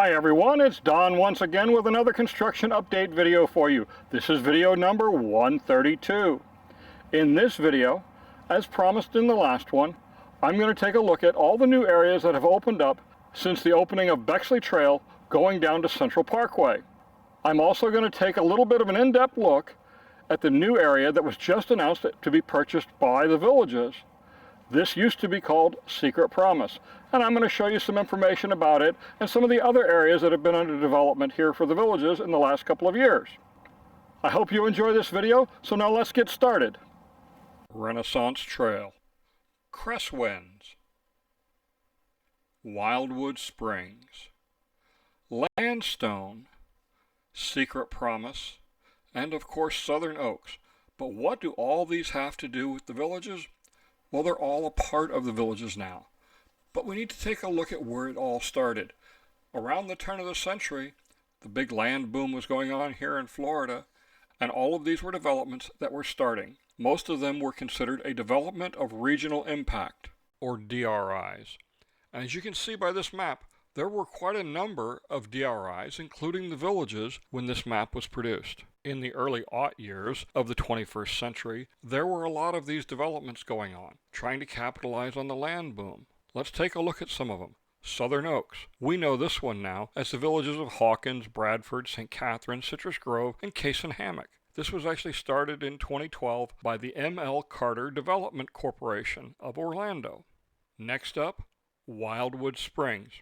Hi everyone, it's Don once again with another construction update video for you. This is video number 132. In this video, as promised in the last one, I'm going to take a look at all the new areas that have opened up since the opening of Bexley Trail going down to Central Parkway. I'm also going to take a little bit of an in-depth look at the new area that was just announced to be purchased by the Villages. This used to be called Secret Promise, and I'm going to show you some information about it and some of the other areas that have been under development here for the Villages in the last couple of years. I hope you enjoy this video, so now let's get started. Renaissance Trail, Cresswinds, Wildwood Springs, Landstone, Secret Promise, and of course Southern Oaks. But what do all these have to do with the Villages? Well, they're all a part of the Villages now. But we need to take a look at where it all started. Around the turn of the century, the big land boom was going on here in Florida, and all of these were developments that were starting. Most of them were considered a development of regional impact, or DRIs. And as you can see by this map, there were quite a number of DRIs, including the Villages, when this map was produced. In the early aught years of the 21st century, there were a lot of these developments going on, trying to capitalize on the land boom. Let's take a look at some of them. Southern Oaks. We know this one now as the Villages of Hawkins, Bradford, St. Catharines, Citrus Grove, and Case and Hammock. This was actually started in 2012 by the M.L. Carter Development Corporation of Orlando. Next up, Wildwood Springs.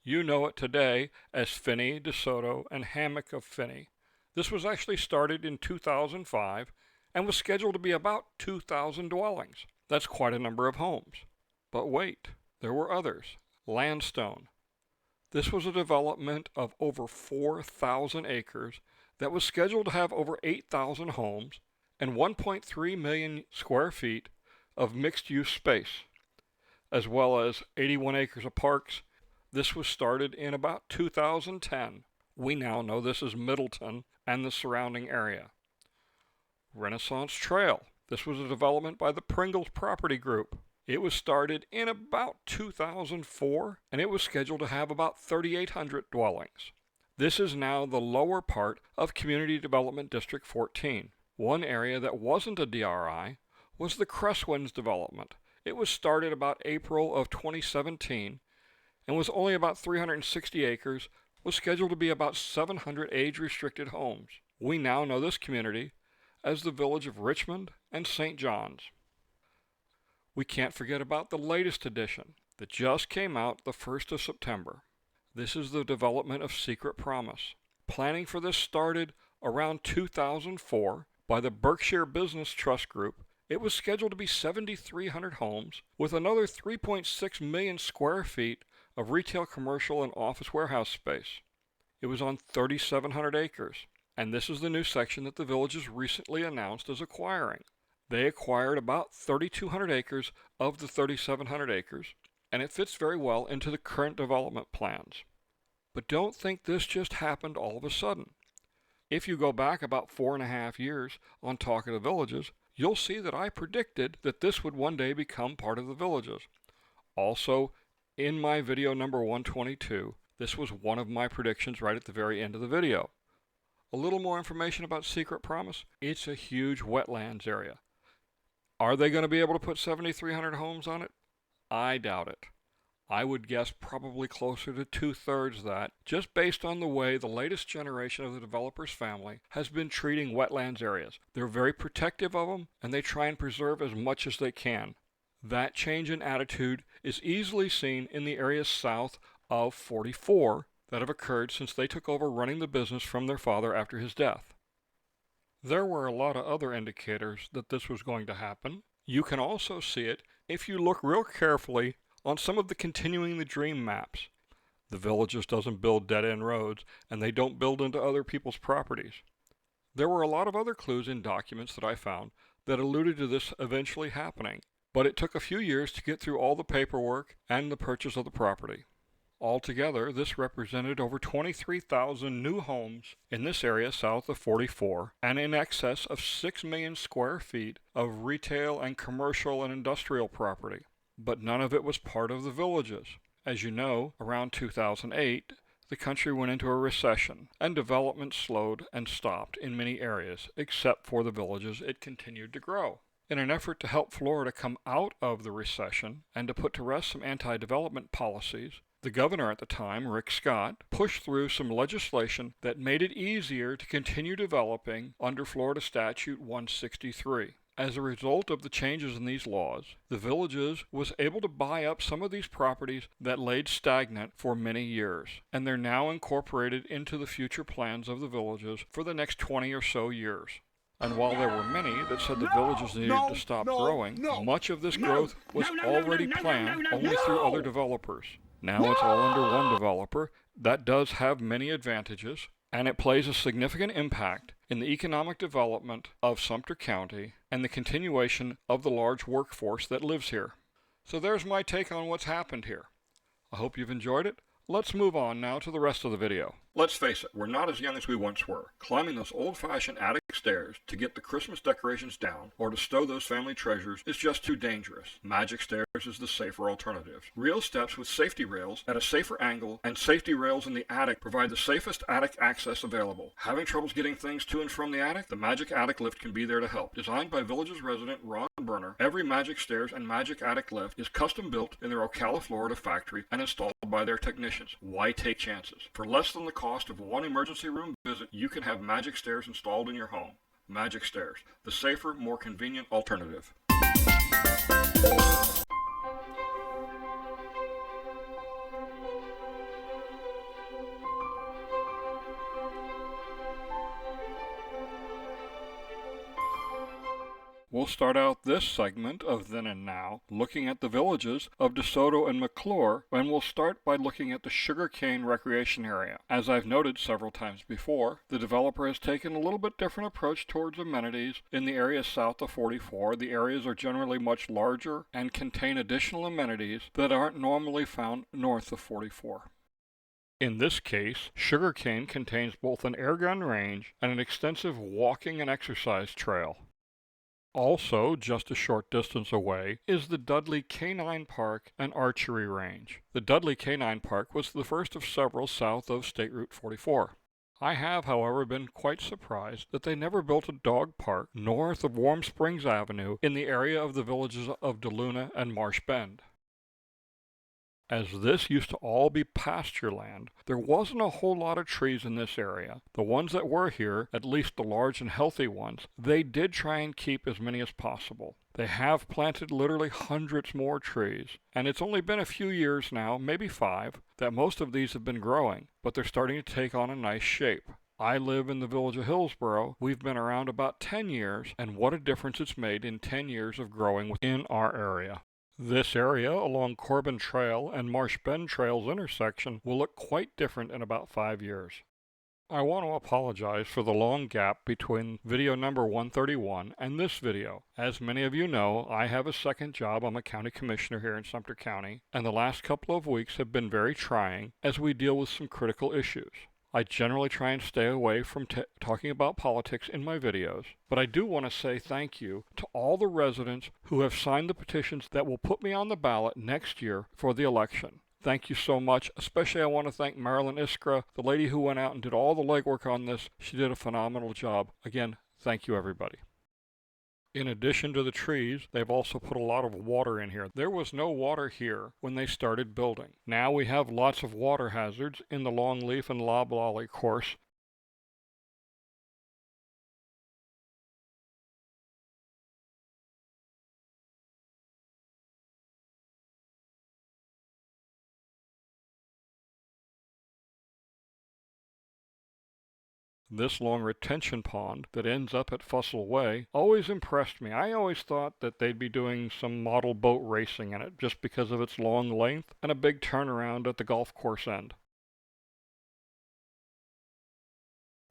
You know it today as Finney, DeSoto, and Hammock of Finney. This was actually started in 2005 and was scheduled to be about 2,000 dwellings. That's quite a number of homes. But wait, there were others. Landstone. This was a development of over 4,000 acres that was scheduled to have over 8,000 homes and 1.3 million square feet of mixed-use space, as well as 81 acres of parks. This was started in about 2010. We now know this is Middleton and the surrounding area. Renaissance Trail. This was a development by the Pringles Property Group. It was started in about 2004, and it was scheduled to have about 3,800 dwellings. This is now the lower part of Community Development District 14. One area that wasn't a DRI was the Cresswinds development. It was started about April of 2017 and was only about 360 acres, was scheduled to be about 700 age-restricted homes. We now know this community as the Village of Richmond and St. John's. We can't forget about the latest edition that just came out the 1st of September. This is the development of Secret Promise. Planning for this started around 2004 by the Berkshire Business Trust Group. It was scheduled to be 7,300 homes with another 3.6 million square feet of retail, commercial, and office warehouse space. It was on 3,700 acres, and this is the new section that the Villages recently announced as acquiring. They acquired about 3,200 acres of the 3,700 acres, and it fits very well into the current development plans. But don't think this just happened all of a sudden. If you go back about 4.5 years on Talk of the Villages, you'll see that I predicted that this would one day become part of the Villages. Also, in my video number 122, this was one of my predictions right at the very end of the video. A little more information about Secret Promise. It's a huge wetlands area. Are they going to be able to put 7,300 homes on it? I doubt it. I would guess probably closer to 2/3 that, just based on the way the latest generation of the developer's family has been treating wetlands areas. They're very protective of them, and they try and preserve as much as they can. That change in attitude is easily seen in the areas south of 44 that have occurred since they took over running the business from their father after his death. There were a lot of other indicators that this was going to happen. You can also see it if you look real carefully on some of the Continuing the Dream maps. The Villages doesn't build dead-end roads, and they don't build into other people's properties. There were a lot of other clues in documents that I found that alluded to this eventually happening, but it took a few years to get through all the paperwork and the purchase of the property. Altogether, this represented over 23,000 new homes in this area south of 44 and in excess of 6 million square feet of retail and commercial and industrial property. But none of it was part of the Villages. As you know, around 2008, the country went into a recession, and development slowed and stopped in many areas, except for the villages. It continued to grow. In an effort to help Florida come out of the recession and to put to rest some anti-development policies, the governor at the time, Rick Scott, pushed through some legislation that made it easier to continue developing under Florida Statute 163. As a result of the changes in these laws, the villages was able to buy up some of these properties that laid stagnant for many years, and they're now incorporated into the future plans of the villages for the next 20 or so years. And while there were many that said the villages needed to stop growing, much of this growth was already planned only through other developers. Now it's all under one developer. That does have many advantages, and it plays a significant impact in the economic development of Sumter County and the continuation of the large workforce that lives here. So there's my take on what's happened here. I hope you've enjoyed it. Let's move on now to the rest of the video. Let's face it, we're not as young as we once were. Climbing those old-fashioned attic stairs to get the Christmas decorations down or to stow those family treasures is just too dangerous. Majic Stairs is the safer alternative. Real steps with safety rails at a safer angle and safety rails in the attic provide the safest attic access available. Having troubles getting things to and from the attic? The Majic Attic Lift can be there to help. Designed by Villages resident Ron Berner, every Majic Stairs and Majic Attic Lift is custom built in their Ocala, Florida factory and installed by their technicians. Why take chances? For less than the cost of one emergency room visit, you can have Majic Stairs installed in your home. Majic Stairs, the safer, more convenient alternative. We'll start out this segment of Then and Now looking at the villages of DeSoto and McClure, and we'll start by looking at the sugarcane recreation area. As I've noted several times before, the developer has taken a little bit different approach towards amenities in the area south of 44. The areas are generally much larger and contain additional amenities that aren't normally found north of 44. In this case, sugarcane contains both an airgun range and an extensive walking and exercise trail. Also, just a short distance away, is the Dudley Canine Park and Archery Range. The Dudley Canine Park was the first of several south of State Route 44. I have, however, been quite surprised that they never built a dog park north of Warm Springs Avenue in the area of the villages of DeLuna and Marsh Bend. As this used to all be pasture land, there wasn't a whole lot of trees in this area. The ones that were here, at least the large and healthy ones, they did try and keep as many as possible. They have planted literally hundreds more trees, and it's only been a few years now, maybe 5, that most of these have been growing, but they're starting to take on a nice shape. I live in the village of Hillsboro. We've been around about 10 years, and what a difference it's made in 10 years of growing within our area. This area along Corbin Trail and Marsh Bend Trail's intersection will look quite different in about 5 years. I want to apologize for the long gap between video number 131 and this video. As many of you know, I have a second job. I'm a county commissioner here in Sumter County, and the last couple of weeks have been very trying as we deal with some critical issues. I generally try and stay away from talking about politics in my videos, but I do want to say thank you to all the residents who have signed the petitions that will put me on the ballot next year for the election. Thank you so much. Especially I want to thank Marilyn Iskra, the lady who went out and did all the legwork on this. She did a phenomenal job. Again, thank you everybody. In addition to the trees, they've also put a lot of water in here. There was no water here when they started building. Now we have lots of water hazards in the Longleaf and Loblolly course. This long retention pond that ends up at Fussell Way always impressed me. I always thought that they'd be doing some model boat racing in it just because of its long length and a big turnaround at the golf course end.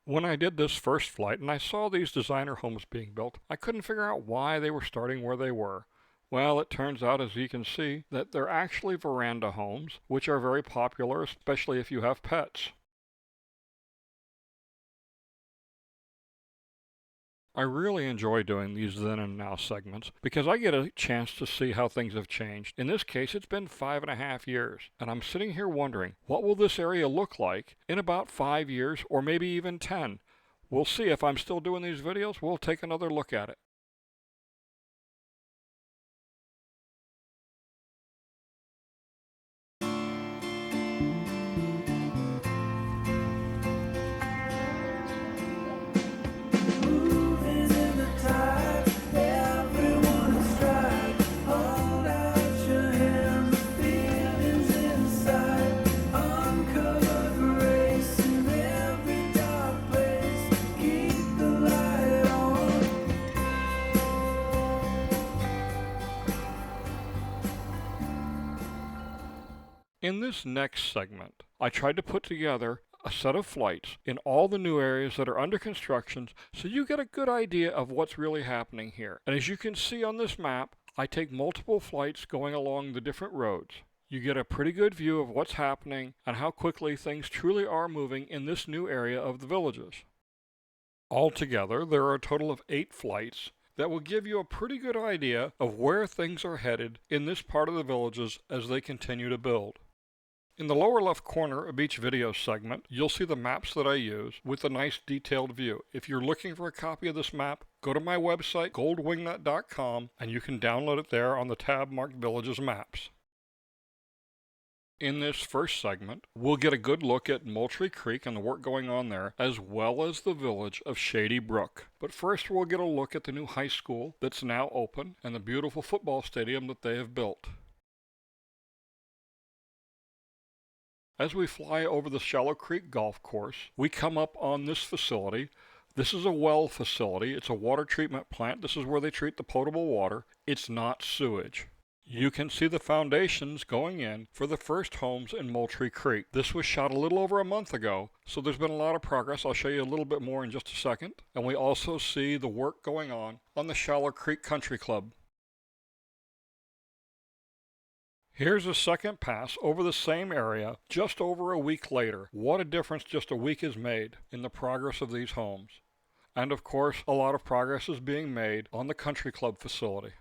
When I did this first flight and I saw these designer homes being built, I couldn't figure out why they were starting where they were. Well, it turns out, as you can see, that they're actually veranda homes, which are very popular, especially if you have pets. I really enjoy doing these then and now segments because I get a chance to see how things have changed. In this case, it's been 5.5 years, and I'm sitting here wondering, what will this area look like in about 5 years or maybe even 10? We'll see. If I'm still doing these videos, we'll take another look at it. In this next segment, I tried to put together a set of flights in all the new areas that are under construction so you get a good idea of what's really happening here. And as you can see on this map, I take multiple flights going along the different roads. You get a pretty good view of what's happening and how quickly things truly are moving in this new area of the villages. Altogether, there are a total of 8 flights that will give you a pretty good idea of where things are headed in this part of the villages as they continue to build. In the lower left corner of each video segment, you'll see the maps that I use with a nice detailed view. If you're looking for a copy of this map, go to my website, goldwingnut.com, and you can download it there on the tab marked Villages Maps. In this first segment, we'll get a good look at Moultrie Creek and the work going on there, as well as the village of Shady Brook. But first we'll get a look at the new high school that's now open and the beautiful football stadium that they have built. As we fly over the Shallow Creek Golf Course, we come up on this facility. This is a well facility. It's a water treatment plant. This is where they treat the potable water. It's not sewage. You can see the foundations going in for the first homes in Moultrie Creek. This was shot a little over a month ago, so there's been a lot of progress. I'll show you a little bit more in just a second. And we also see the work going on the Shallow Creek Country Club. Here's a second pass over the same area just over a week later. What a difference just a week has made in the progress of these homes. And of course, a lot of progress is being made on the country club facility.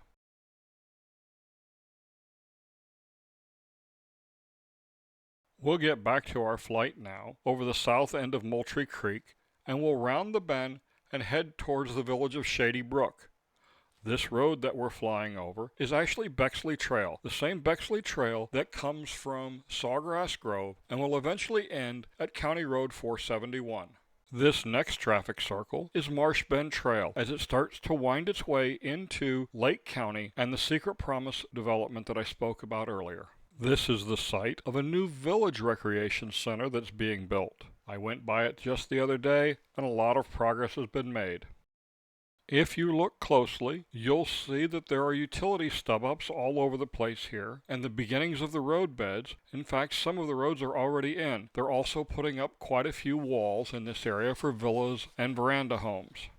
We'll get back to our flight now over the south end of Moultrie Creek, and we'll round the bend and head towards the village of Shady Brook. This road that we're flying over is actually Bexley Trail, the same Bexley Trail that comes from Sawgrass Grove and will eventually end at County Road 471. This next traffic circle is Marsh Bend Trail as it starts to wind its way into Lake County and the Secret Promise development that I spoke about earlier. This is the site of a new village recreation center that's being built. I went by it just the other day and a lot of progress has been made. If you look closely, you'll see that there are utility stub-ups all over the place here, and the beginnings of the road beds. In fact, some of the roads are already in. They're also putting up quite a few walls in this area for villas and veranda homes.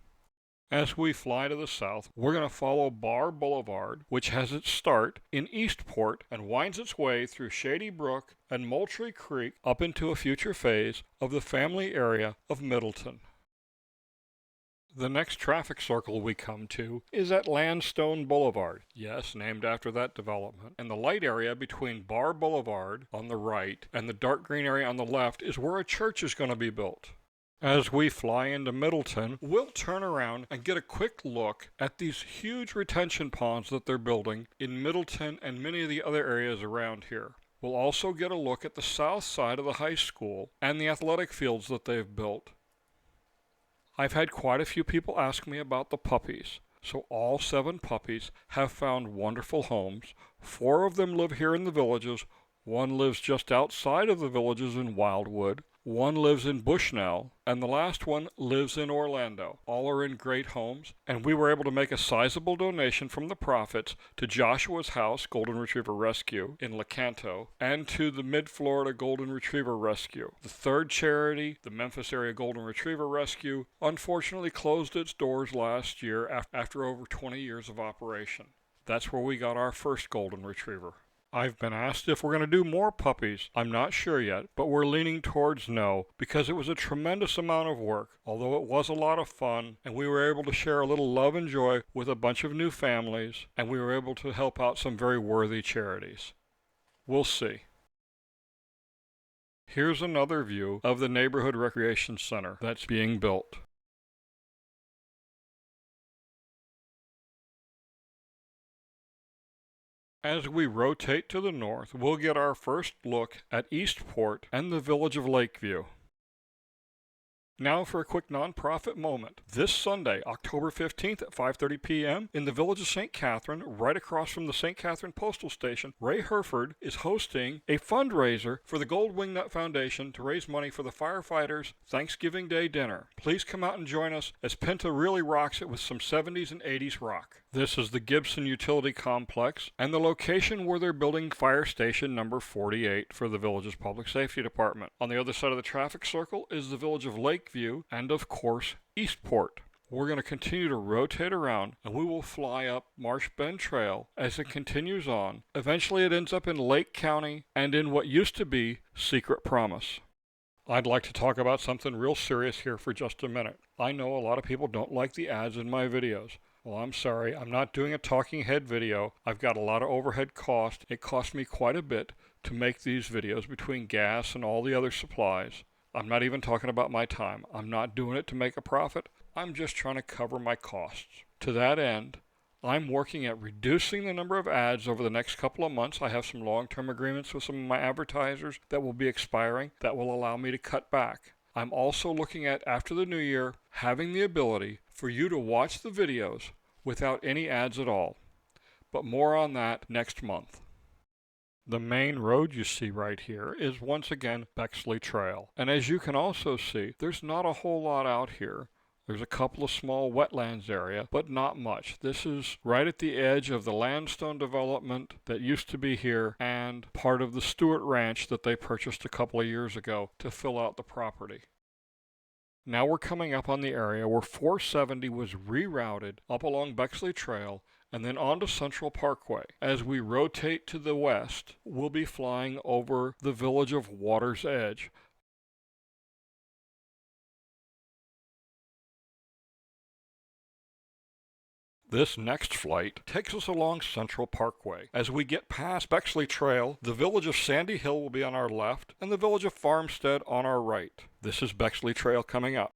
As we fly to the south, we're going to follow Bar Boulevard, which has its start in Eastport and winds its way through Shady Brook and Moultrie Creek up into a future phase of the family area of Middleton. The next traffic circle we come to is at Landstone Boulevard, yes, named after that development, and the light area between Bar Boulevard on the right and the dark green area on the left is where a church is going to be built. As we fly into Middleton, we'll turn around and get a quick look at these huge retention ponds that they're building in Middleton and many of the other areas around here. We'll also get a look at the south side of the high school and the athletic fields that they've built. I've had quite a few people ask me about the puppies. So all 7 puppies have found wonderful homes. 4 of them live here in the villages. 1 lives just outside of the villages in Wildwood. 1 lives in Bushnell, and the last one lives in Orlando. All are in great homes, and we were able to make a sizable donation from the profits to Joshua's House Golden Retriever Rescue in Lecanto and to the Mid-Florida Golden Retriever Rescue. The third charity, the Memphis Area Golden Retriever Rescue, unfortunately closed its doors last year after over 20 years of operation. That's where we got our first Golden Retriever. I've been asked if we're going to do more puppies. I'm not sure yet, but we're leaning towards no, because it was a tremendous amount of work, although it was a lot of fun, and we were able to share a little love and joy with a bunch of new families, and we were able to help out some very worthy charities. We'll see. Here's another view of the neighborhood recreation center that's being built. As we rotate to the north, we'll get our first look at Eastport and the village of Lakeview. Now for a quick nonprofit moment. This Sunday, October 15th at 5:30 p.m. in the village of St. Catherine, right across from the St. Catherine Postal Station, Ray Herford is hosting a fundraiser for the Gold Wingnut Foundation to raise money for the firefighters' Thanksgiving Day dinner. Please come out and join us as Pinta really rocks it with some 70s and 80s rock. This is the Gibson Utility Complex and the location where they're building Fire Station number 48 for the village's Public Safety Department. On the other side of the traffic circle is the village of Lakeview and, of course, Eastport. We're going to continue to rotate around and we will fly up Marsh Bend Trail as it continues on. Eventually it ends up in Lake County and in what used to be Secret Promise. I'd like to talk about something real serious here for just a minute. I know a lot of people don't like the ads in my videos. Well, I'm sorry, I'm not doing a talking head video. I've got a lot of overhead cost. It cost me quite a bit to make these videos between gas and all the other supplies. I'm not even talking about my time. I'm not doing it to make a profit. I'm just trying to cover my costs. To that end, I'm working at reducing the number of ads over the next couple of months. I have some long-term agreements with some of my advertisers that will be expiring that will allow me to cut back. I'm also looking at, after the new year, having the ability for you to watch the videos without any ads at all. But more on that next month. The main road you see right here is once again Bexley Trail. And as you can also see, there's not a whole lot out here. There's a couple of small wetlands area, but not much. This is right at the edge of the Landstone development that used to be here and part of the Stewart Ranch that they purchased a couple of years ago to fill out the property. Now we're coming up on the area where 470 was rerouted up along Bexley Trail and then onto Central Parkway. As we rotate to the west, we'll be flying over the village of Water's Edge. This next flight takes us along Central Parkway. As we get past Bexley Trail, the village of Sandy Hill will be on our left and the village of Farmstead on our right. This is Bexley Trail coming up.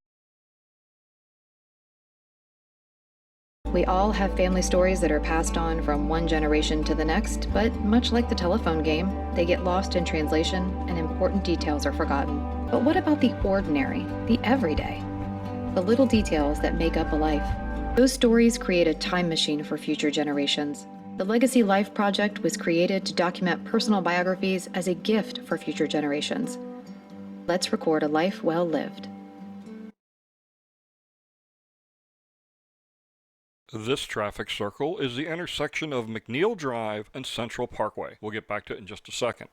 We all have family stories that are passed on from one generation to the next, but much like the telephone game, they get lost in translation and important details are forgotten. But what about the ordinary, the everyday? The little details that make up a life. Those stories create a time machine for future generations. The Legacy Life Project was created to document personal biographies as a gift for future generations. Let's record a life well lived. This traffic circle is the intersection of McNeil Drive and Central Parkway. We'll get back to it in just a second.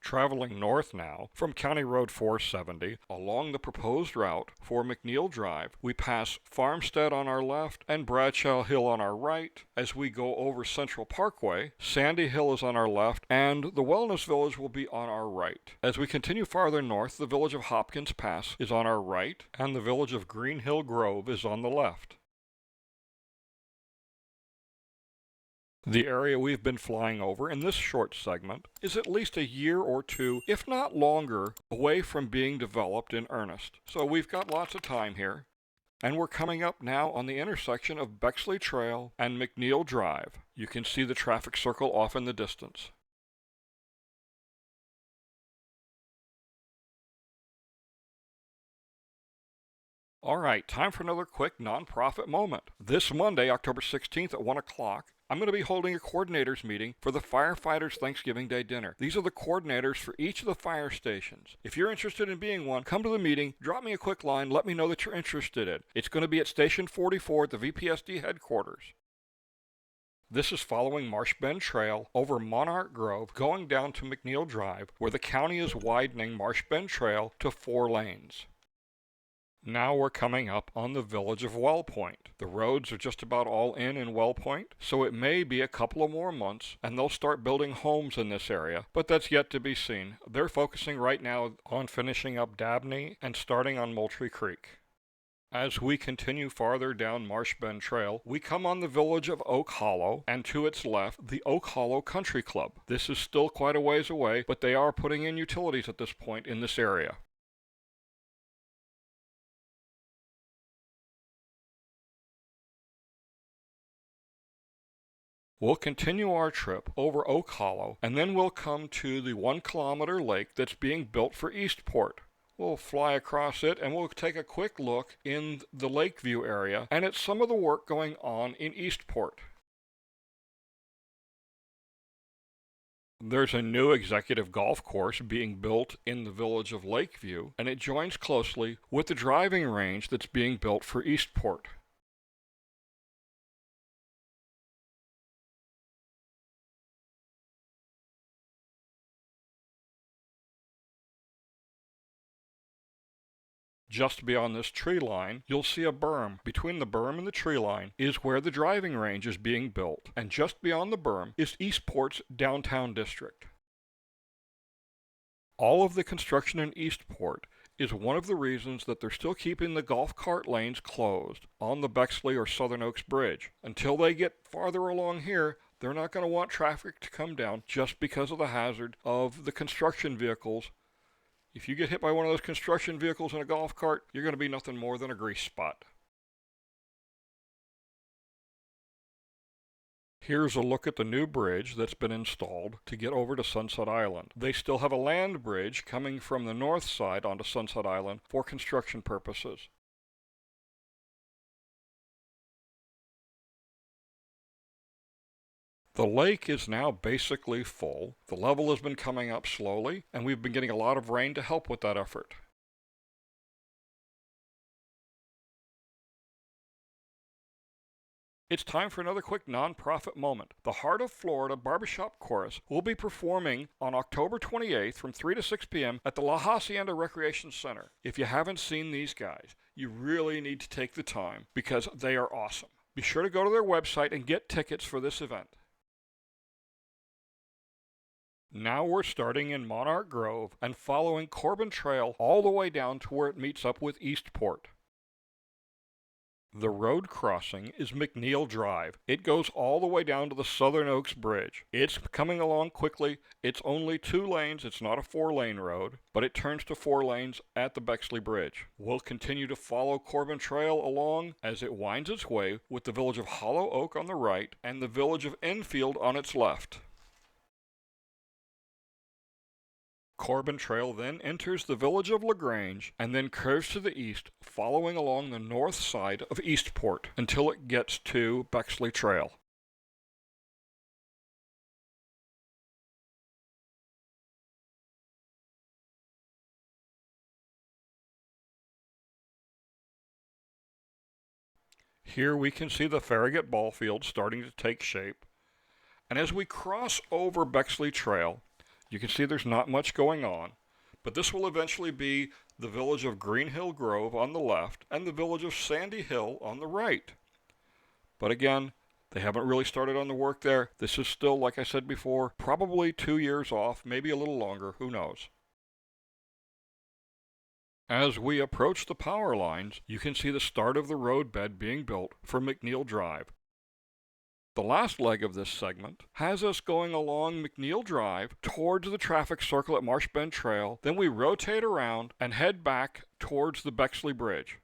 Traveling north now from County Road 470 along the proposed route for McNeil Drive, we pass Farmstead on our left and Bradshaw Hill on our right. As we go over Central Parkway, Sandy Hill is on our left and the Wellness Village will be on our right. As we continue farther north, the village of Hopkins Pass is on our right and the village of Green Hill Grove is on the left. The area we've been flying over in this short segment is at least a year or two, if not longer, away from being developed in earnest. So we've got lots of time here. And we're coming up now on the intersection of Bexley Trail and McNeil Drive. You can see the traffic circle off in the distance. All right, time for another quick nonprofit moment. This Monday, October 16th at 1 o'clock, I'm going to be holding a coordinators meeting for the firefighters' Thanksgiving Day dinner. These are the coordinators for each of the fire stations. If you're interested in being one, come to the meeting, drop me a quick line, let me know that you're interested. It's going to be at Station 44 at the VPSD headquarters. This is following Marsh Bend Trail over Monarch Grove, going down to McNeil Drive, where the county is widening Marsh Bend Trail to 4 lanes. Now we're coming up on the village of Wellpoint. The roads are just about all in Wellpoint, so it may be a couple of more months and they'll start building homes in this area, but that's yet to be seen. They're focusing right now on finishing up Dabney and starting on Moultrie Creek. As we continue farther down Marsh Bend Trail, we come on the village of Oak Hollow, and to its left, the Oak Hollow Country Club. This is still quite a ways away, but they are putting in utilities at this point in this area. We'll continue our trip over Oak Hollow, and then we'll come to the 1 kilometer lake that's being built for Eastport. We'll fly across it and we'll take a quick look in the Lakeview area and at some of the work going on in Eastport. There's a new executive golf course being built in the village of Lakeview, and it joins closely with the driving range that's being built for Eastport. Just beyond this tree line, you'll see a berm. Between the berm and the tree line is where the driving range is being built, and just beyond the berm is Eastport's downtown district. All of the construction in Eastport is one of the reasons that they're still keeping the golf cart lanes closed on the Bexley or Southern Oaks Bridge. Until they get farther along here, they're not going to want traffic to come down just because of the hazard of the construction vehicles. If you get hit by one of those construction vehicles in a golf cart, you're going to be nothing more than a grease spot. Here's a look at the new bridge that's been installed to get over to Sunset Island. They still have a land bridge coming from the north side onto Sunset Island for construction purposes. The lake is now basically full. The level has been coming up slowly, and we've been getting a lot of rain to help with that effort. It's time for another quick non-profit moment. The Heart of Florida Barbershop Chorus will be performing on October 28th from 3 to 6 p.m. at the La Hacienda Recreation Center. If you haven't seen these guys, you really need to take the time because they are awesome. Be sure to go to their website and get tickets for this event. Now we're starting in Monarch Grove and following Corbin Trail all the way down to where it meets up with Eastport. The road crossing is McNeil Drive. It goes all the way down to the Southern Oaks Bridge. It's coming along quickly. It's only 2 lanes. It's not a 4-lane road, but it turns to 4 lanes at the Bexley Bridge. We'll continue to follow Corbin Trail along as it winds its way with the village of Hollow Oak on the right and the village of Enfield on its left. Corbin Trail then enters the village of LaGrange and then curves to the east, following along the north side of Eastport until it gets to Bexley Trail. Here we can see the Farragut ball field starting to take shape, and as we cross over Bexley Trail, you can see there's not much going on, but this will eventually be the village of Green Hill Grove on the left and the village of Sandy Hill on the right. But again, they haven't really started on the work there. This is still, like I said before, probably 2 years off, maybe a little longer, who knows. As we approach the power lines, you can see the start of the road bed being built for McNeil Drive. The last leg of this segment has us going along McNeil Drive towards the traffic circle at Marsh Bend Trail. Then we rotate around and head back towards the Bexley Bridge.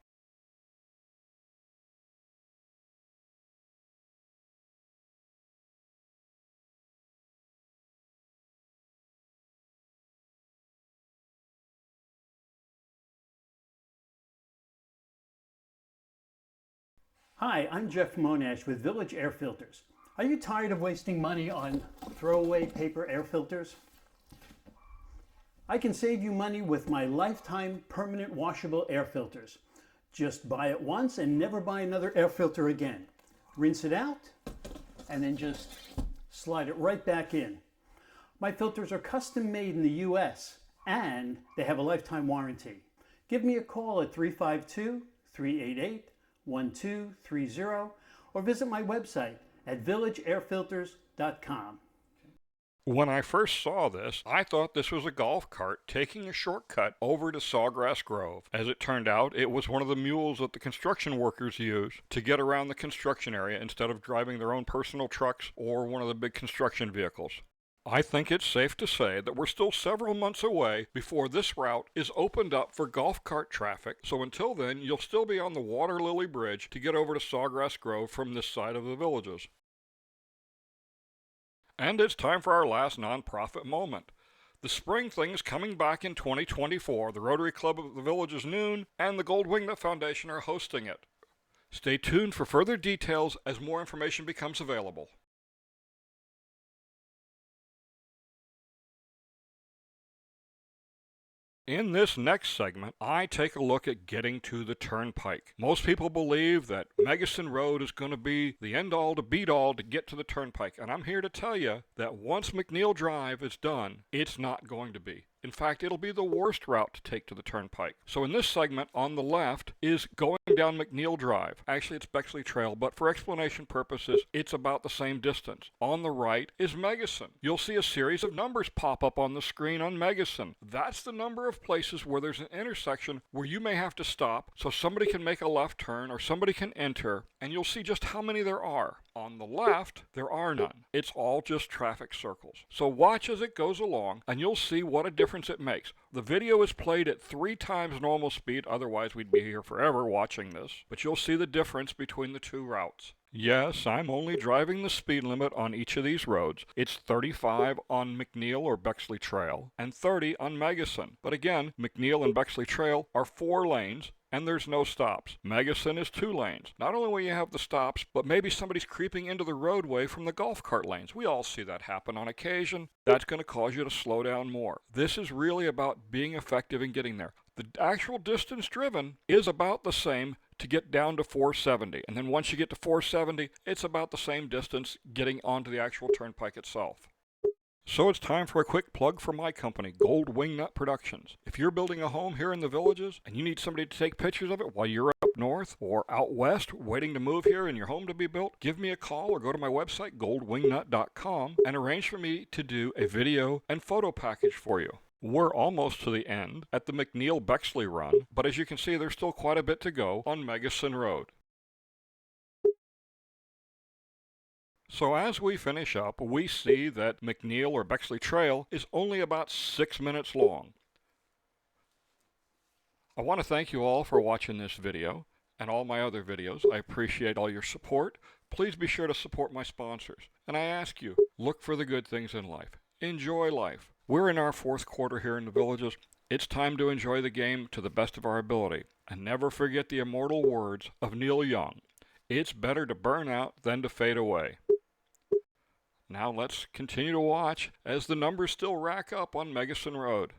Hi, I'm Jeff Monash with Village Air Filters. Are you tired of wasting money on throwaway paper air filters? I can save you money with my lifetime permanent washable air filters. Just buy it once and never buy another air filter again. Rinse it out and then just slide it right back in. My filters are custom made in the US and they have a lifetime warranty. Give me a call at 352-388-1230 or visit my website at villageairfilters.com. When I first saw this, I thought this was a golf cart taking a shortcut over to Sawgrass Grove. As it turned out, it was one of the mules that the construction workers use to get around the construction area instead of driving their own personal trucks or one of the big construction vehicles. I think it's safe to say that we're still several months away before this route is opened up for golf cart traffic, so until then, you'll still be on the Water Lily Bridge to get over to Sawgrass Grove from this side of the Villages. And it's time for our last nonprofit moment. The spring thing's coming back in 2024. The Rotary Club of the Villages Noon and the Gold Wingnut Foundation are hosting it. Stay tuned for further details as more information becomes available. In this next segment, I take a look at getting to the Turnpike. Most people believe that Meggison Rd is going to be the end-all to beat-all to get to the Turnpike, and I'm here to tell you that once McNeil Drive is done, it's not going to be. In fact, it'll be the worst route to take to the Turnpike. So in this segment, on the left is going down McNeil Drive. Actually, it's Bexley Trail, but for explanation purposes, it's about the same distance. On the right is Meggison. You'll see a series of numbers pop up on the screen on Meggison. That's the number of places where there's an intersection where you may have to stop so somebody can make a left turn or somebody can enter, and you'll see just how many there are. On the left, there are none. It's all just traffic circles. So watch as it goes along, and you'll see what a difference it makes. The video is played at 3 times normal speed, otherwise we'd be here forever watching this. But you'll see the difference between the two routes. Yes, I'm only driving the speed limit on each of these roads. It's 35 on McNeil or Bexley Trail, and 30 on Meggison. But again, McNeil and Bexley Trail are 4 lanes, and there's no stops. Meggison is 2 lanes. Not only will you have the stops, but maybe somebody's creeping into the roadway from the golf cart lanes. We all see that happen on occasion. That's going to cause you to slow down more. This is really about being effective in getting there. The actual distance driven is about the same to get down to 470. And then once you get to 470, it's about the same distance getting onto the actual Turnpike itself. So it's time for a quick plug for my company, Gold Wingnut Productions. If you're building a home here in the Villages and you need somebody to take pictures of it while you're up north or out west waiting to move here and your home to be built, give me a call or go to my website, goldwingnut.com, and arrange for me to do a video and photo package for you. We're almost to the end at the McNeil-Bexley run, but as you can see, there's still quite a bit to go on Meggison Rd. So as we finish up, we see that McNeil or Bexley Trail is only about 6 minutes long. I want to thank you all for watching this video and all my other videos. I appreciate all your support. Please be sure to support my sponsors. And I ask you, look for the good things in life. Enjoy life. We're in our 4th quarter here in the Villages. It's time to enjoy the game to the best of our ability. And never forget the immortal words of Neil Young. It's better to burn out than to fade away. Now let's continue to watch as the numbers still rack up on Meggison Rd.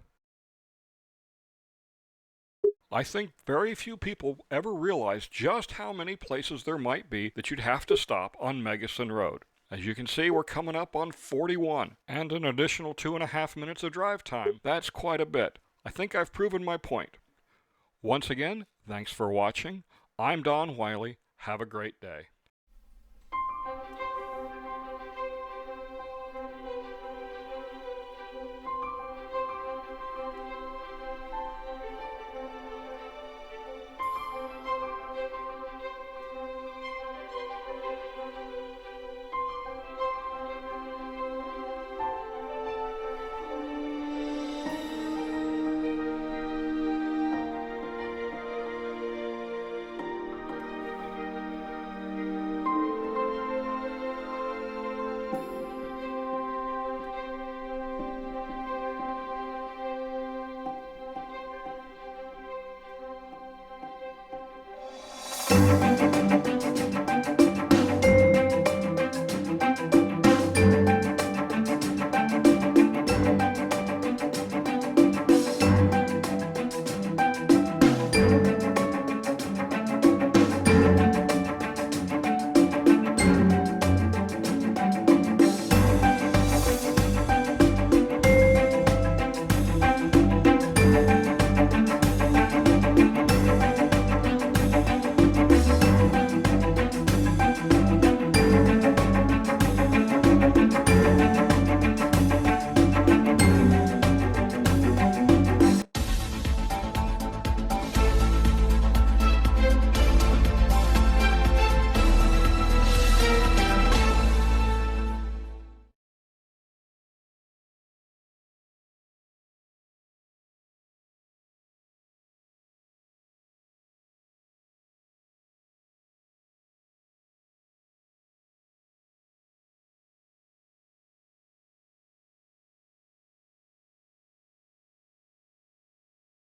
I think very few people ever realize just how many places there might be that you'd have to stop on Meggison Rd. As you can see, we're coming up on 41 and an additional 2.5 minutes of drive time. That's quite a bit. I think I've proven my point. Once again, thanks for watching. I'm Don Wiley. Have a great day.